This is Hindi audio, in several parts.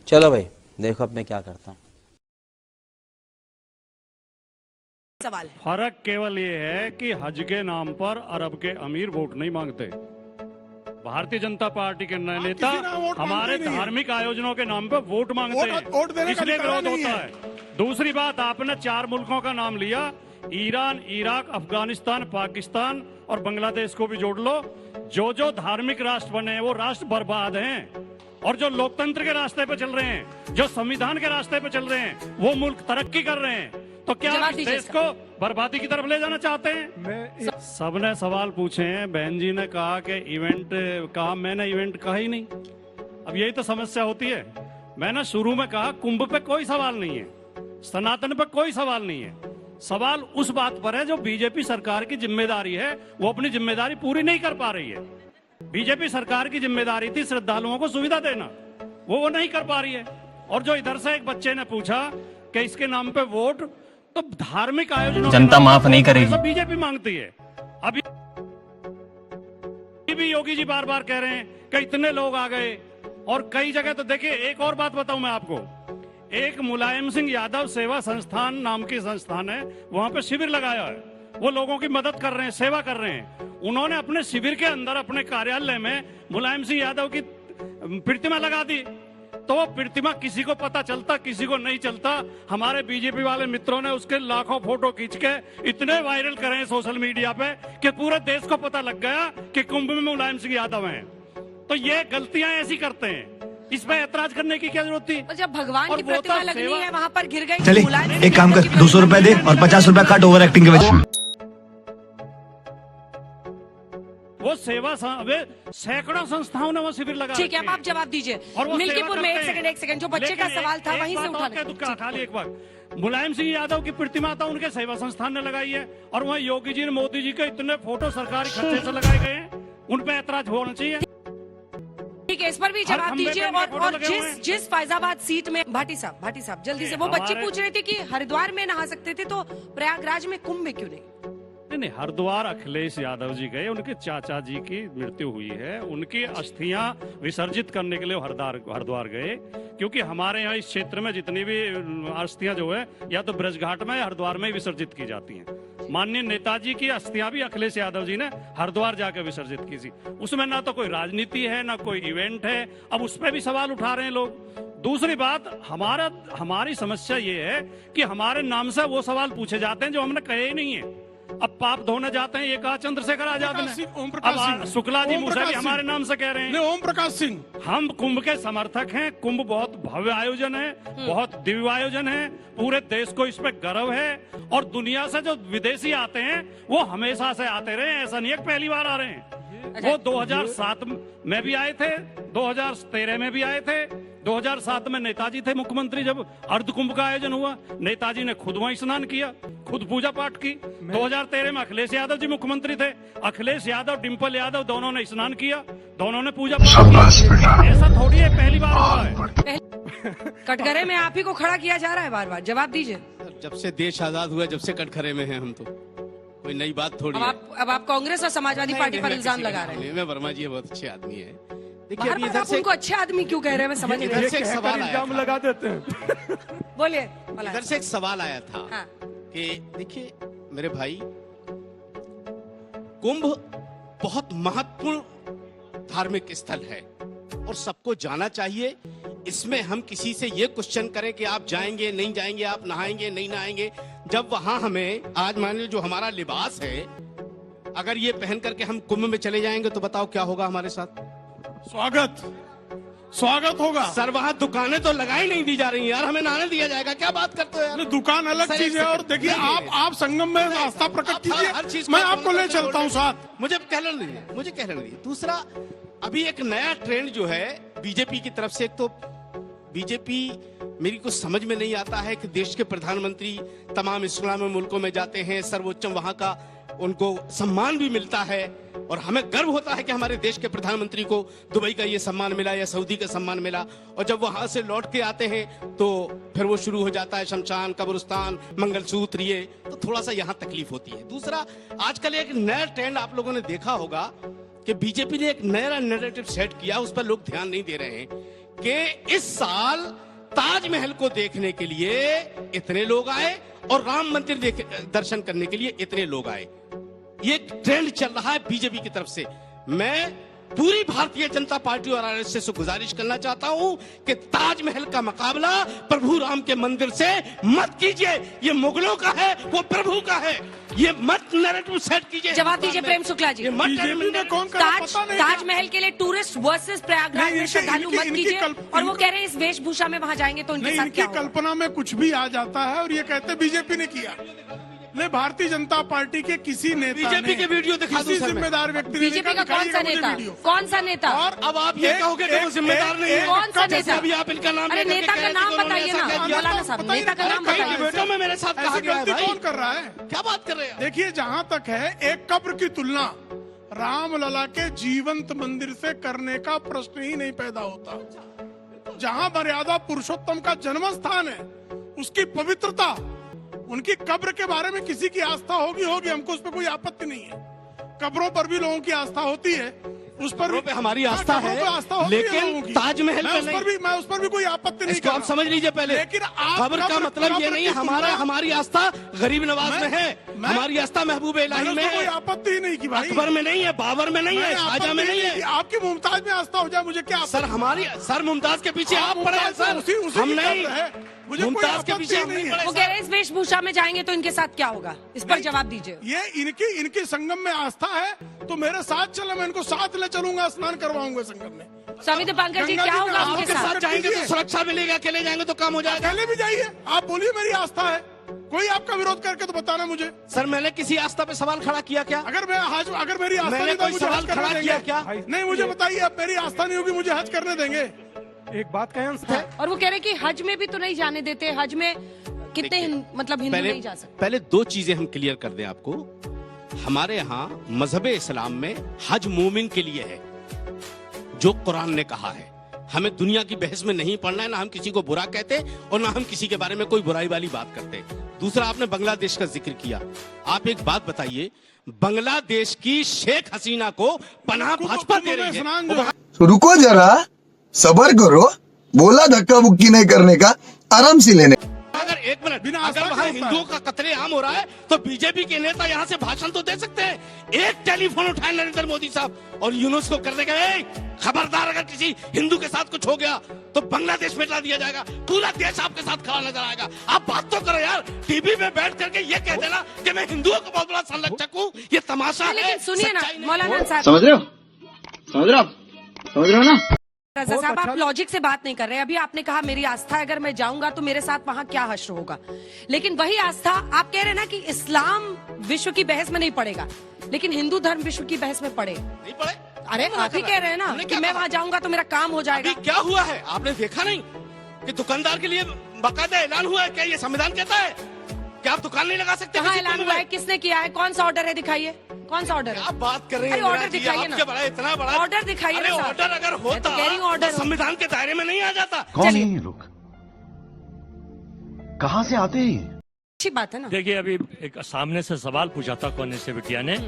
चलो भाई देखो अब मैं क्या करता हूँ। सवाल है। फर्क केवल ये है कि हज के नाम पर अरब के अमीर वोट नहीं मांगते। भारतीय जनता पार्टी के नेता हमारे धार्मिक आयोजनों के नाम पर वोट मांगते हैं, इसलिए विरोध होता है। दूसरी बात, आपने 4 मुल्कों का नाम लिया, ईरान, इराक, अफगानिस्तान, पाकिस्तान और बांग्लादेश को भी जोड़ लो। जो जो धार्मिक राष्ट्र बने हैं वो राष्ट्र बर्बाद हैं, और जो लोकतंत्र के रास्ते पे चल रहे हैं, जो संविधान के रास्ते पे चल रहे हैं, वो मुल्क तरक्की कर रहे हैं। तो क्या इस देश को बर्बादी की तरफ ले जाना चाहते हैं? सबने सवाल पूछे हैं। बहन जी ने कहा कि इवेंट कहा, मैंने इवेंट कहा ही नहीं। अब यही तो समस्या होती है। मैंने शुरू में कहा कुंभ पे कोई सवाल नहीं है, सनातन पे कोई सवाल नहीं है। सवाल उस बात पर है जो बीजेपी सरकार की जिम्मेदारी है, वो अपनी जिम्मेदारी पूरी नहीं कर पा रही है। बीजेपी सरकार की जिम्मेदारी थी श्रद्धालुओं को सुविधा देना, वो नहीं कर पा रही है। और जो इधर से एक बच्चे ने पूछा कि इसके नाम पे वोट, तो धार्मिक आयोजनों जनता माफ नहीं करेगी, बीजेपी मांगती है। अभी भी योगी जी बार बार कह रहे हैं कि इतने लोग आ गए, और कई जगह तो देखिए, एक और बात बताऊं मैं आपको, एक मुलायम सिंह यादव सेवा संस्थान नाम की संस्थान है, वहां पे शिविर लगाया है, वो लोगों की मदद कर रहे हैं, सेवा कर रहे हैं। उन्होंने अपने शिविर के अंदर अपने कार्यालय में मुलायम सिंह यादव की प्रतिमा लगा दी, तो वो प्रतिमा किसी को पता चलता, किसी को नहीं चलता। हमारे बीजेपी वाले मित्रों ने उसके लाखों फोटो खींच के इतने वायरल करे सोशल मीडिया पे कि पूरे देश को पता लग गया कि कुंभ में मुलायम सिंह यादव हैं। तो ये गलतियां ऐसी करते हैं, इस पे ऐतराज करने की क्या जरूरत थी? तो जब भगवान की प्रतिमा लगनी है वहाँ पर गिर गई। चले एक काम कर, 200 रुपए दे और 50 रुपए काट ओवर एक्टिंग के वजह। वो सेवा सैकड़ों संस्थाओं ने वो शिविर लगा। ठीक है, अब आप जवाब दीजिए। मिल्कीपुर में एक सेकंड जो बच्चे का सवाल था वहीं से उठा। खाली एक बार, मुलायम सिंह यादव की प्रतिमा था उनके सेवा संस्थान ने लगाई है, और वहाँ योगी जी ने मोदी जी के इतने फोटो सरकारी खर्चे से लगाए गए हैं, उन पे ऐतराज होना चाहिए। ठीक है, इस पर भी जवाब दीजिए। और जिस फैजाबाद सीट में भाटी साहब जल्दी से, वो बच्ची पूछ रही थी कि हरिद्वार में नहा सकते थे तो प्रयागराज में कुंभ में क्यों नहीं? नहीं, हरिद्वार अखिलेश यादव जी गए, उनके चाचा जी की मृत्यु हुई है, उनकी अस्थियां विसर्जित करने के लिए हरिद्वार गए, क्योंकि हमारे यहाँ इस क्षेत्र में जितनी भी अस्थियां जो है या तो ब्रजघाट में या हरिद्वार में विसर्जित की जाती हैं। माननीय नेताजी की अस्थियां भी अखिलेश यादव जी ने हरिद्वार जाकर विसर्जित की थी। उसमें ना तो कोई राजनीति है ना कोई इवेंट है, अब उस पर भी सवाल उठा रहे हैं लोग। दूसरी बात, हमारी समस्या ये है कि हमारे नाम से वो सवाल पूछे जाते हैं जो हमने कहे ही नहीं है। अब पाप धोने जाते हैं, ये कहा चंद्रशेखर आजाद ने, अब शुक्ला जी मुझे भी हमारे नाम से कह रहे हैं। ओम प्रकाश सिंह, हम कुंभ के समर्थक हैं। कुंभ बहुत भव्य आयोजन है, बहुत दिव्य आयोजन है, पूरे देश को इस पे गर्व है। और दुनिया से जो विदेशी आते हैं वो हमेशा से आते रहे, ऐसा नहीं है पहली बार आ रहे हैं। वो 2007 में भी आए थे, 2013 में भी आए थे, 2007 में नेताजी थे मुख्यमंत्री जब अर्ध कुंभ का आयोजन हुआ, नेताजी ने खुद वहीं स्नान किया, खुद पूजा पाठ की। 2013 में अखिलेश यादव जी मुख्यमंत्री थे, अखिलेश यादव, डिंपल यादव दोनों ने स्नान किया, दोनों ने पूजा पाठ किया। ऐसा थोड़ी है पहली बार हुआ है। कटघरे में आप ही को खड़ा किया जा रहा है बार बार, जवाब दीजिए। जब से देश आजाद हुआ, जब से कटघरे में हैं हम, तो कोई नई बात थोड़ी है। अब आप कांग्रेस और समाजवादी पार्टी पर इल्जाम लगा रहे हैं। मैं वर्मा जी बहुत अच्छे आदमी है। देखिए अभी इधर से उनको अच्छे आदमी क्यों कह रहे हैं, मैं समझ नहीं इधर से एक सवाल आया था। लगा देते हैं। बोलिए। इधर से एक सवाल आया था हाँ। कि देखिए मेरे भाई, कुंभ बहुत महत्वपूर्ण धार्मिक स्थल है और सबको जाना चाहिए। इसमें हम किसी से ये क्वेश्चन करें कि आप जाएंगे नहीं जाएंगे, आप नहाएंगे नहीं नहाएंगे, जब वहां हमें आज मान लीजिए जो हमारा लिबास है, अगर ये पहन करके हम कुंभ में चले जाएंगे तो बताओ क्या होगा हमारे साथ? स्वागत होगा सर। वहाँ दुकानें तो लगाई नहीं दी जा रही यार, हमें नहाने दिया जाएगा, क्या बात करते हो यार? दुकान अलग चीज है। और देखिए आप संगम में आस्था प्रकट कीजिए, हर चीज मैं आपको ले चलता हूँ साथ। मुझे कहने दीजिए। दूसरा, अभी एक नया ट्रेंड जो है बीजेपी की तरफ से, एक तो बीजेपी मेरी कुछ समझ में नहीं आता है कि देश के प्रधानमंत्री तमाम इस्लामी मुल्कों में जाते हैं, सर्वोच्च वहां का उनको सम्मान भी मिलता है, और हमें गर्व होता है कि हमारे देश के प्रधानमंत्री को दुबई का ये सम्मान मिला या सऊदी का सम्मान मिला, और जब वहां से लौट के आते हैं तो फिर वो शुरू हो जाता है शमशान, कब्रिस्तान, मंगलसूत्र, ये तो थोड़ा सा यहाँ तकलीफ होती है। दूसरा, आजकल एक नया ट्रेंड आप लोगों ने देखा होगा कि बीजेपी ने एक नया नैरेटिव सेट किया, उस पर लोग ध्यान नहीं दे रहे हैं कि इस साल ताजमहल को देखने के लिए इतने लोग आए और राम मंदिर दर्शन करने के लिए इतने लोग आए। ये एक ट्रेंड चल रहा है बीजेपी की तरफ से। मैं पूरी भारतीय जनता पार्टी और आरएसएस से गुजारिश करना चाहता हूं कि ताजमहल का मुकाबला प्रभु राम के मंदिर से मत कीजिए। ये मुगलों का है, वो प्रभु का है। ये मत नैरेटिव सेट कीजिए। जवाब दीजिए प्रेम शुक्ला जी। बीजेपी में कौन कर रहा है, पता नहीं। ताजमहल के लिए टूरिस्ट वर्सेस प्रयागराज में श्रद्धालु मत कीजिए। और वो कह रहे हैं इस वेशभूषा में वहां जाएंगे तो उनके साथ क्या होगा? कल्पना में कुछ भी आ जाता है और ये कहते बीजेपी ने किया। नहीं, भारतीय जनता पार्टी के किसी नेता बीजेपी के वीडियो दिखा दो सर। जिम्मेदार व्यक्ति बीजेपी का कौन सा नेता? कौन सा नेता? और अब आप ये कहोगे कि वो जिम्मेदार नहीं है। कौन सा नेता? अभी आप इनका नाम अरे नेता का नाम बताइए ना मौलाना साहब, नेता का नाम कई बताइए। डिबेटों में मेरे साथ कहा गया है भाई। कौन कर रहा है? क्या बात कर रहे हैं? देखिए, जहां तक है एक कब्र की तुलना रामलला के जीवंत मंदिर से करने का प्रश्न ही नहीं पैदा होता। जहां मर्यादा पुरुषोत्तम का जन्म स्थान है, उसकी पवित्रता, उनकी कब्र के बारे में किसी की आस्था होगी, हमको उस पर कोई आपत्ति नहीं है। कब्रों पर भी लोगों की आस्था होती है, उस पर भी हमारी आस्था है, लेकिन ताजमहल मैं उस पर भी कोई आपत्ति नहीं इसको आप समझ लीजिए पहले। लेकिन खबर का मतलब ये नहीं है हमारी आस्था गरीब नवाज में है, हमारी आस्था महबूब इलाही में कोई है। आपत्ति ही नहीं की भाई। अकबर में नहीं है, बाबर में नहीं है, शाहजहां में नहीं है। आपकी मुमताज में आस्था हो जाए मुझे क्या? सर मुमताज के पीछे आप पड़े हैं सर, हम नहीं। मुमताज के पीछे हम नहीं वो कह रहे हैं इस वेशभूषा में जाएंगे तो इनके साथ क्या होगा? इस पर जवाब दीजिए। ये इनकी संगम में आस्था है तो मेरे साथ चले, मैं इनको साथ ले चलूंगा, स्नान करवाऊंगा संगम में। स्वामी दीपांकर जी, क्या होगा आपके उनके साथ साथ? जाएंगे तो सुरक्षा मिलेगी, अकेले जाएंगे तो काम हो जाएगा। अकेले भी जाइए, आप बोलिए मेरी आस्था है, कोई आपका विरोध करके तो बताना मुझे। सर मैंने किसी आस्था पे सवाल खड़ा किया क्या? अगर मेरी आस्था मैंने नहीं तो कोई मुझे सवाल हज करने खड़ा किया देंगे क्या? नहीं, मुझे बताइए, अब मेरी आस्था नहीं होगी, मुझे हज करने देंगे? एक बात कहें, और वो कह रहे हैं कि हज में भी तो नहीं जाने देते। हज में कितने मतलब हिंदू नहीं जा सकते? पहले दो चीजें हम क्लियर कर दें आपको। हमारे यहाँ मजहब इस्लाम में हज मोमिन के लिए है, जो कुरान ने कहा है। हमें दुनिया की बहस में नहीं पड़ना है, ना हम किसी को बुरा कहते और ना हम किसी के बारे में कोई बुराई वाली बात करते। दूसरा, आपने बांग्लादेश का जिक्र किया। आप एक बात बताइए, बांग्लादेश की शेख हसीना को पनाह भाजपा दे रही है। तो रुको जरा, सबर करो, बोला धक्का बुक्की नहीं करने का, आराम से लेने। अगर एक मिनट, बिना अगर आस्था वहाँ के हिंदुओं का कत्लेआम हो रहा है तो बीजेपी के नेता यहाँ से भाषण तो दे सकते हैं। एक टेलीफोन उठाए नरेंद्र मोदी साहब और यूनुस को कर देगा, खबरदार अगर किसी हिंदू के साथ कुछ हो गया तो बांग्लादेश में ला दिया जाएगा, पूरा देश आपके साथ खड़ा नजर आएगा। आप बात तो करो यार, टीवी में बैठ करके ये कह देना कि मैं हिंदुओं का बहुत बड़ा संरक्षक हूँ, ये तमाशा है। लेकिन सुनिए ना मौलाना साहब, समझ रहे हो ना? रजा साहब, आप लॉजिक से बात नहीं कर रहे। अभी आपने कहा मेरी आस्था है, अगर मैं जाऊंगा तो मेरे साथ वहां क्या हश्र होगा। लेकिन वही आस्था आप कह रहे हैं ना कि इस्लाम विश्व की बहस में नहीं पड़ेगा, लेकिन हिंदू धर्म विश्व की बहस में पड़े। नहीं पड़े? अरे आप ही कह रहे हैं ना कि मैं वहां जाऊंगा तो मेरा काम हो जाएगा। अभी क्या हुआ है आपने देखा नहीं कि दुकानदार के लिए बाकायदा ऐलान हुआ है? क्या ये संविधान कहता है कि आप दुकान नहीं लगा सकते? कहाँ ऐलान हुआ है? किसने किया है? कौन सा ऑर्डर है? दिखाइए कौन सा ऑर्डर है। आप बात कर रहे हैं, ऑर्डर दिखाइए ना। बड़ा इतना बड़ा ऑर्डर दिखाइए ना। ऑर्डर अगर होता ऑर्डर तो संविधान के दायरे में नहीं आ जाता। कौन है ये लोग, कहाँ से आते हैं? अच्छी बात है ना। देखिए, अभी एक सामने से सवाल पूछा था कौन से बिटिया ने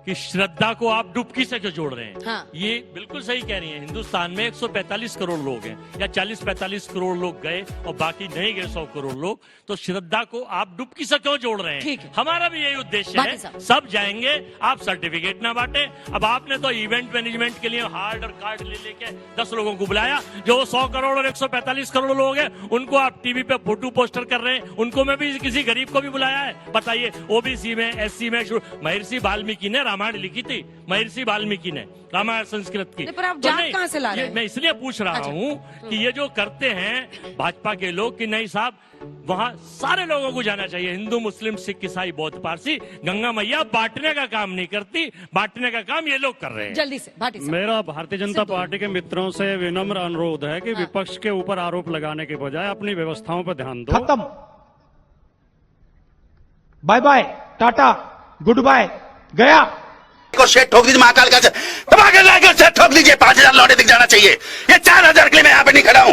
कि श्रद्धा को आप डुबकी से क्यों जोड़ रहे हैं। हाँ। ये बिल्कुल सही कह रही हैं। हिंदुस्तान में 145 करोड़ लोग हैं, या 40-45 करोड़ लोग गए और बाकी नहीं गए 100 करोड़ लोग, तो श्रद्धा को आप डुबकी से क्यों जोड़ रहे ठीक हैं? है। हमारा भी यही उद्देश्य है, सब जाएंगे, आप सर्टिफिकेट ना बांटे। अब आपने तो इवेंट मैनेजमेंट के लिए हार्ड और कार्ड ले लेके 10 लोगों को बुलाया, जो 100 करोड़ और 145 करोड़ लोग हैं उनको आप टीवी पे फोटो पोस्टर कर रहे हैं। उनको में भी किसी गरीब को भी बुलाया है? बताइए, ओबीसी में, एससी में। महर्षि वाल्मीकि ने रामायण लिखी थी, महर्षि वाल्मीकि ने रामायण संस्कृत की। पर आप जात कहाँ से ला रहे हैं? मैं इसलिए पूछ रहा हूँ कि ये जो करते हैं भाजपा के लोग कि नहीं साहब, वहाँ सारे लोगों को जाना चाहिए, हिंदू, मुस्लिम, सिख, ईसाई, बौद्ध, पारसी। गंगा मैया बांटने का काम नहीं करती, बांटने का काम ये लोग कर रहे हैं। जल्दी से भाटी साहब। मेरा भारतीय जनता पार्टी के मित्रों से विनम्र अनुरोध है कि विपक्ष के ऊपर आरोप लगाने के बजाय अपनी व्यवस्थाओं पर ध्यान दो। खत्म, bye bye, tata, goodbye, गया। को शेट ठोक दीजिए, महाकाल का ठोक दीजिए, 5000 लौटे दिख जाना चाहिए। ये 4000 के लिए मैं यहाँ पे नहीं खड़ा हूँ।